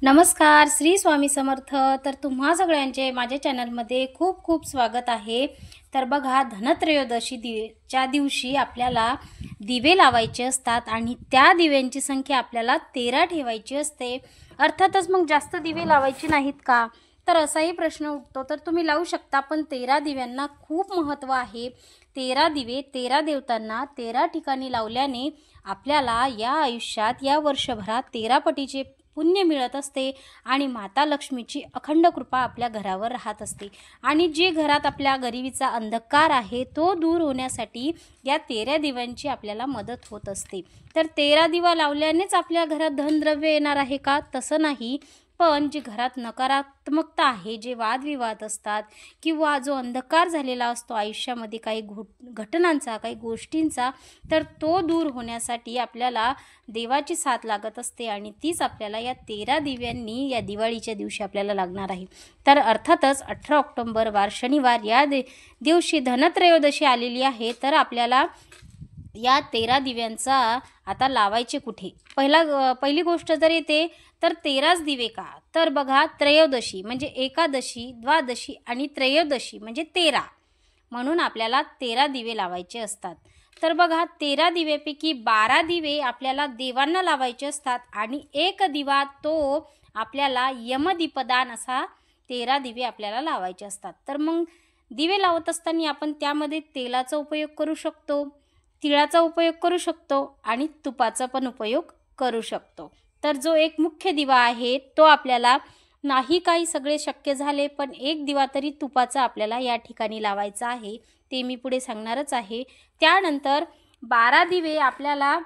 नमस्कार, श्री स्वामी समर्थ। तर तुम्हा सगळ्यांचे माझ्या चॅनलमध्ये खूप खूप स्वागत आहे। तर बघा, धनत्रयोदशीच्या दिवशी आपल्याला दिवे लावायचे असतात आणि त्या दिव्यांची संख्या आपल्याला 13 ठेवायची असते। अर्थातच मग जास्त दिवे लावायचे नाहीत का, तर असाही प्रश्न उठतो। तर तुम्ही लावू शकता, पण 13 दिव्यांना खूप महत्त्व आहे। 13 दिवे 13 देवतांना 13 ठिकाणी लावल्याने आपल्याला या आयुष्यात या वर्षभरात 13 पटीचे पुण्य मिळत असते आणि माता लक्ष्मीची अखंड कृपा आपल्या घरावर राहत असते आणि जे घरात आपल्या गरिबीचा अंधकार आहे तो दूर होण्यासाठी या 13 दिव्यांची आपल्याला मदत होत असते। तर 13 दिवा लावल्यानेच आपल्या घरात धनद्रव्य येणार आहे का? तसं नाही, पण जी घरात नकारात्मकता आहे, जे वादविवाद असतात किंवा जो अंधकार झालेला असतो आयुष्यामध्ये काही घटनांचा, काही गोष्टींचा, तर तो दूर होण्यासाठी आपल्याला देवाची साथ लागत असते आणि तीच आपल्याला या 13 दिव्यांनी या दिवाळीच्या दिवशी आपल्याला लागणार आहे। तर अर्थातच 18 ऑक्टोबर वार शनिवार या दिवशी धनत्रयोदशी आलेली आहे। तर आपल्याला या 13 दिव्यांचा आता लावायचे कुठे? पहिली गोष्ट जर येते तर 13च दिवे का? तर बघा, त्रयोदशी म्हणजे एकादशी, द्वादशी आणि त्रयोदशी म्हणजे 13, म्हणून आपल्याला 13 दिवे लावायचे असतात। तर बघा, 13 दिव्यापैकी 12 दिवे आपल्याला देवांना लावायचे असतात आणि एक दिवा तो आपल्याला यमदीपदान असा 13 दिवे आपल्याला लावायचे असतात। तर मग दिवे लावत असताना आपण त्यामध्ये तेलाचा उपयोग करू शकतो, तिळाचा उपयोग करू शकतो आणि तुपाचा पण उपयोग करू शकतो। तर जो एक मुख्य दिवा आहे तो आपल्याला नाही काही सगळे शक्य झाले, पण एक दिवा तरी तुपाचा आपल्याला या ठिकाणी लावायचा आहे, ते मी पुढे सांगणारच आहे। त्यानंतर 12 दिवे आपल्याला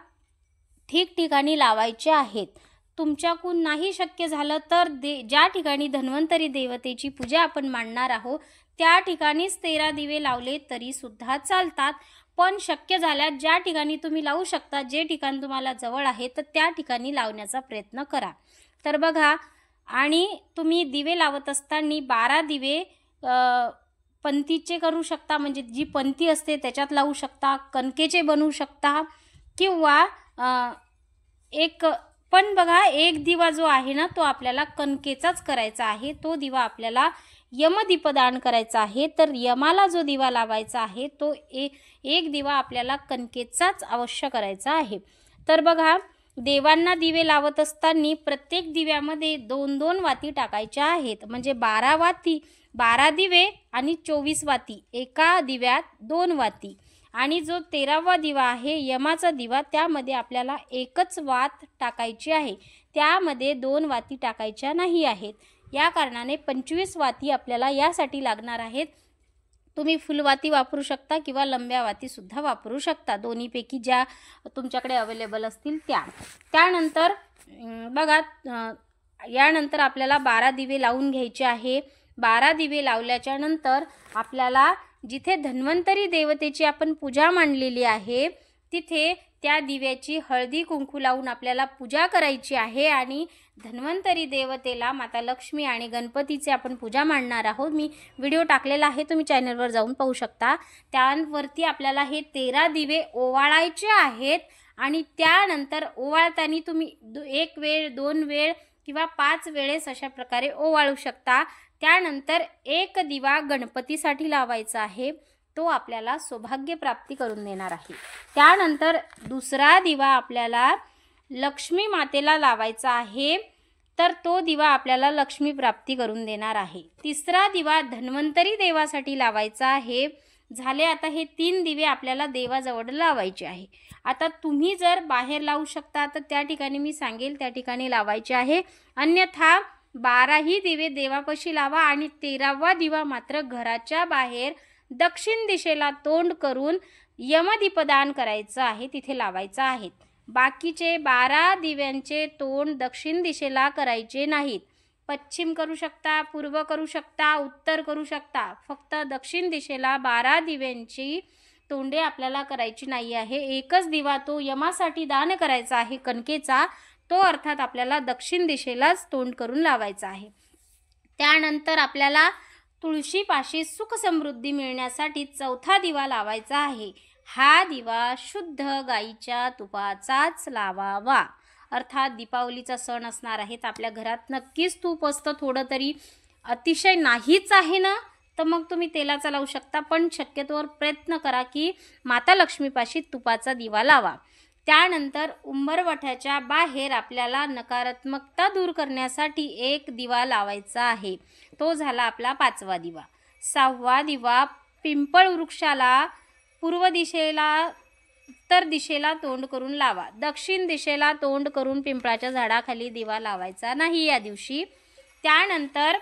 ठिकठिकाणी लावायचे आहेत। तुमच्याकडून नाही शक्य झालं तर ज्या ठिकाणी धन्वंतरी देवतेची पूजा आपण मांडणार आहोत त्या ठिकाणीच 13 दिवे लावले तरी सुद्धा चालतात, पण शक्य झाल्यास ज्या ठिकाणी तुम्ही लावू शकता, जे ठिकाण तुम्हाला जवळ आहे, तर त्या ठिकाणी लावण्याचा प्रयत्न करा। तर बघा, आणि तुम्ही दिवे लावत असताना 12 दिवे पंथीचे करू शकता, म्हणजे जी पंथी असते त्याच्यात लावू शकता, कणकेचे बनवू शकता किंवा पण बघा, एक दिवा जो आहे ना तो आपल्याला कणकेचाच करायचा आहे। तो दिवा आपल्याला यमदीपदान करायचा आहे। तर यमाला जो दिवा लावायचा आहे तो एक दिवा आपल्याला कणकेचाच अवश्य करायचा आहे। तर बघा, देवांना दिवे लावत असताना प्रत्येक दिव्यामध्ये 2-2 वाती टाकायच्या आहेत, म्हणजे 12 दिवे आणि 24 वाती, एका दिव्यात 2 वाती। आणि जो 13वा दिवा आहे यमाचा दिवा, त्यामध्ये आपल्याला एकच वात टाकायची आहे, त्यामध्ये 2 वाती टाकायच्या नाही आहेत। या कारणाने 25 वाती आपल्याला यासाठी लागणार आहेत। तुम्ही फुलवाती वापरू शकता किंवा लंब्या वातीसुद्धा वापरू शकता, दोन्हीपैकी ज्या तुमच्याकडे अवेलेबल असतील त्या। त्यानंतर बघा, यानंतर आपल्याला 12 दिवे लावून घ्यायचे आहे। 12 दिवे लावल्याच्या नंतर आपल्याला जिथे धन्वंतरी देवतेची आपण पूजा मांडलेली आहे तिथे त्या दिव्याची हळदी कुंकू लावून आपल्याला पूजा करायची आहे आणि धन्वंतरी देवतेला माता लक्ष्मी आणि गणपतीचे आपण पूजा मांडणार आहोत। मी व्हिडिओ टाकलेला आहे, तुम्ही चॅनलवर जाऊन पाहू शकता। त्यावरती आपल्याला हे 13 दिवे ओवाळायचे आहेत आणि त्यानंतर ओवाळताना तुम्ही 1 वेळ, 2 वेळ किंवा 5 वेळेस अशा प्रकारे ओवाळू शकता। त्यानंतर एक दिवा गणपतीसाठी लावायचा आहे, तो आपल्याला सौभाग्य प्राप्ती करून देणार आहे। त्यानंतर दुसरा दिवा आपल्याला लक्ष्मी मातेला लावायचा आहे, तर तो दिवा आपल्याला लक्ष्मी प्राप्ती करून देणार आहे। तिसरा दिवा धन्वंतरी देवासाठी लावायचा आहे। झाले, आता हे 3 दिवे आपल्याला देवाजवळ लावायचे आहे। आता तुम्ही जर बाहेर लावू शकता तर त्या ठिकाणी मी सांगेल त्या ठिकाणी लावायचे आहे, अन्यथा 12ही दिवे देवापाशी लावा आणि 13वा दिवा मात्र घराच्या बाहेर दक्षिण दिशेला तोंड करून यमदीपदान करायचं आहे, तिथे लावायचं आहे। बाकीचे 12 दिव्यांचे तोंड दक्षिण दिशेला करायचे नाहीत, पश्चिम करू शकता, पूर्व करू शकता, उत्तर करू शकता, फक्त दक्षिण दिशेला 12 दिव्यांची तोंडे आपल्याला करायची नाही आहे। एकच दिवा तो यमासाठी दान करायचा आहे कणकेचा, तो अर्थात आपल्याला दक्षिण दिशेलाच तोंड करून लावायचा आहे। त्यानंतर आपल्याला तुळशीपाशी सुख समृद्धी मिळण्यासाठी 4था दिवा लावायचा आहे। हा दिवा शुद्ध गाईच्या तुपाचाच लावावा, अर्थात दीपावलीचा सण असणार आहे, तर आपल्या घरात नक्कीच तूप असतं थोडं तरी. अतिशय नाहीच आहे ना, तर मग तुम्ही तेलाचा लावू शकता, पण शक्यतोवर प्रयत्न करा की माता लक्ष्मीपाशी तुपाचा दिवा लावा. त्यानंतर उंबरवठ्याच्या बाहेर आपल्याला नकारात्मकता दूर करण्यासाठी एक दिवा लावायचा आहे. तो झाला आपला 5वा दिवा. 6वा दिवा पिंपळ वृक्षाला पूर्व दिशेला उत्तर दिशेला तोंड करून लावा. दक्षिण दिशेला तोंड करून पिंपळाच्या झाडाखाली दिवा लावायचा नाही या दिवशी. त्यानंतर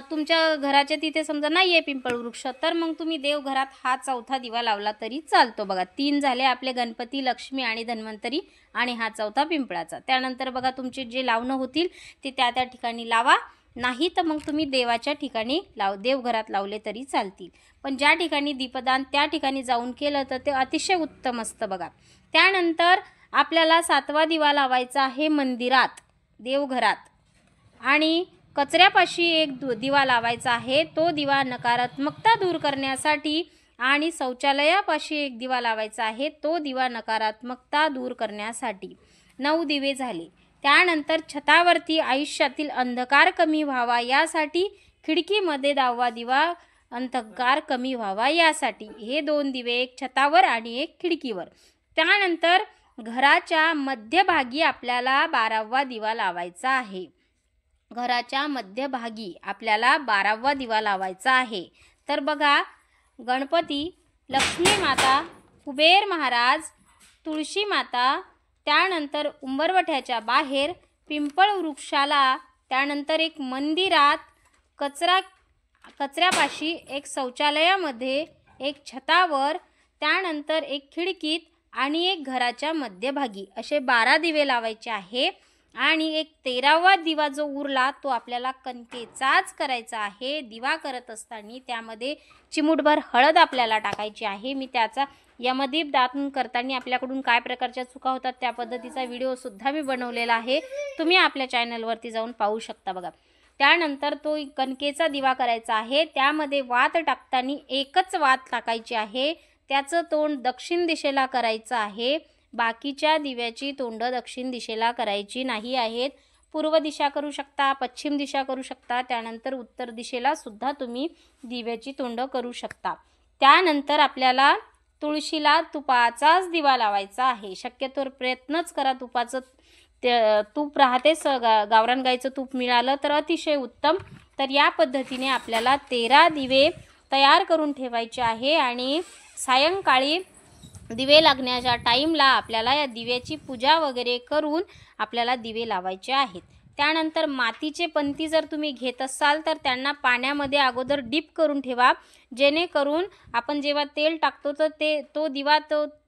तुमच्या घराच्या तिथे समजा नाही आहे पिंपळ वृक्ष, तर मग तुम्ही देवघरात हा 4था दिवा लावला तरी चालतो. बघा 3 झाले आपले गणपती, लक्ष्मी आणि धन्वंतरी, आणि हा 4था पिंपळाचा. त्यानंतर बघा तुमचे जे लावणं होतील ते त्या त्या ठिकाणी लावा, नाही तर मग तुम्ही देवाच्या ठिकाणी देवघरात लावले तरी चालतील. पण ज्या ठिकाणी दीपदान त्या ठिकाणी जाऊन केलं तर ते अतिशय उत्तम असतं बघा. त्यानंतर आपल्याला 7वा दिवा लावायचा आहे मंदिरात, देवघरात, आणि कचऱ्यापाशी एक दिवा लावायचा आहे. तो दिवा नकारात्मकता दूर करण्यासाठी, आणि शौचालयापाशी एक दिवा लावायचा आहे. तो दिवा नकारात्मकता दूर करण्यासाठी. 9 दिवे झाले. त्यानंतर छतावरती आयुष्यातील अंधकार कमी व्हावा यासाठी, खिडकीमध्ये 10वा दिवा अंधकार कमी व्हावा यासाठी. हे 2 दिवे, एक छतावर आणि एक खिडकीवर. त्यानंतर घराच्या मध्यभागी आपल्याला 12वा दिवा लावायचा आहे. घराच्या मध्यभागी आपल्याला 12वा दिवा लावायचा आहे. तर बघा, गणपती, लक्ष्मी माता, कुबेर महाराज, तुळशी माता, त्यानंतर उंबरवठ्याच्या बाहेर, पिंपळ वृक्षाला, त्यानंतर एक मंदिरात, कचऱ्यापाशी, एक शौचालयामध्ये, एक छतावर, त्यानंतर एक खिडकीत आणि एक घराच्या मध्यभागी, असे 12 दिवे लावायचे आहे. आणि एक 13वा दिवा जो उरला तो आपल्याला कणकेचाच करायचा आहे. दिवा करत असताना त्यामध्ये चिमूटभर हळद आपल्याला टाकायची आहे. मी त्याचा यमदीप दातून करताना आपल्याकडून काय प्रकारच्या चुका होतात त्या पद्धतीचा व्हिडिओसुद्धा मी बनवलेला आहे, तुम्ही आपल्या चॅनलवरती जाऊन पाहू शकता बघा. त्यानंतर तो कणकेचा दिवा करायचा आहे. त्यामध्ये वात टाकताना एकच वात टाकायची आहे. त्याचं तोंड दक्षिण दिशेला करायचं आहे. बाकीच्या दिव्याची तोंड दक्षिण दिशेला करायची नाही आहेत. पूर्व दिशा करू शकता, पश्चिम दिशा करू शकता, त्यानंतर उत्तर दिशेला सुद्धा तुम्ही दिव्याची तोंड करू शकता. त्यानंतर आपल्याला तुळशीला तुपाचाच दिवा लावायचा आहे. शक्यतोवर प्रयत्नच करा, तूप राहतेच, गावरान गाईचं तूप मिळालं तर अतिशय उत्तम. तर या पद्धतीने आपल्याला 13 दिवे तयार करून ठेवायचे आहे. आणि सायंकाळी दिवे लागण्याच्या टाईमला आपल्याला या दिव्याची पूजा वगैरे करून आपल्याला दिवे लावायचे आहेत. त्यानंतर मातीचे पंती जर तुम्ही घेत असाल तर त्यांना पाण्यामध्ये अगोदर डीप करून ठेवा, जेणेकरून आपण जेव्हा तेल टाकतो तर तो दिवा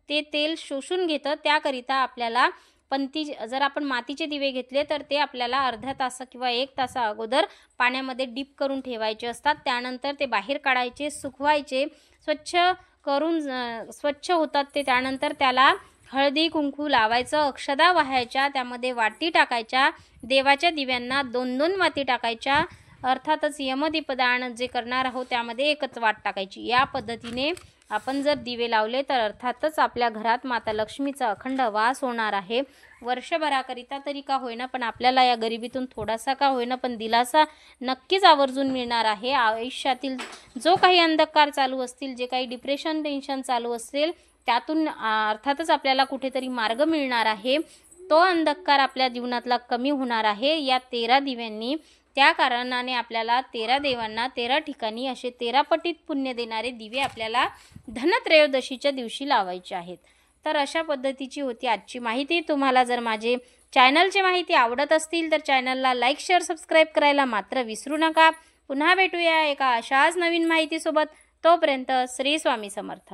ते तेल शोषून घेतं. त्याकरिता आपल्याला पंती, जर आपण मातीचे दिवे घेतले तर ते आपल्याला अर्ध्या तास किंवा 1 तास अगोदर पाण्यामध्ये डीप करून ठेवायचे असतात. त्यानंतर ते बाहेर काढायचे, सुकवायचे, स्वच्छ होतात ते. त्यानंतर त्याला हळदी कुंकू लावायचं, अक्षदा वाहायच्या, त्यामध्ये वाटी टाकायच्या. देवाच्या दिव्यांना 2-2 वाती टाकायच्या. अर्थातच यमदीपदान जे करणार आहोत त्यामध्ये एकच वाट टाकायची. या पद्धतीने आपण जर दिवे लावले तर अर्थातच आपल्या घरात माता लक्ष्मीचा अखंड वास होणार आहे. वर्षभराकरिता तरी का होईना, पण आपल्याला या गरिबीतून थोडासा का होईना पण दिलासा नक्कीच आवर्जून मिळणार आहे. आयुष्यातील जो काही अंधकार चालू असतील, जे काही डिप्रेशन, टेन्शन चालू असेल, त्यातून अर्थातच आपल्याला कुठेतरी मार्ग मिळणार आहे. तो अंधकार आपल्या जीवनातला कमी होणार आहे या 13 दिव्यांनी. त्या कारणाने आपल्याला 13 देवांना 13 ठिकाणी असे 13 पटीत पुण्य देणारे दिवे आपल्याला धनत्रयोदशीच्या दिवशी लावायचे आहेत. तर अशा पद्धतीची होती आजची माहिती. तुम्हाला जर माझे चॅनलची माहिती आवडत असतील तर चॅनलला लाईक, शेअर, सबस्क्राईब करायला मात्र विसरू नका. पुन्हा भेटूया एका अशाच नवीन माहितीसोबत. तोपर्यंत श्री स्वामी समर्थ.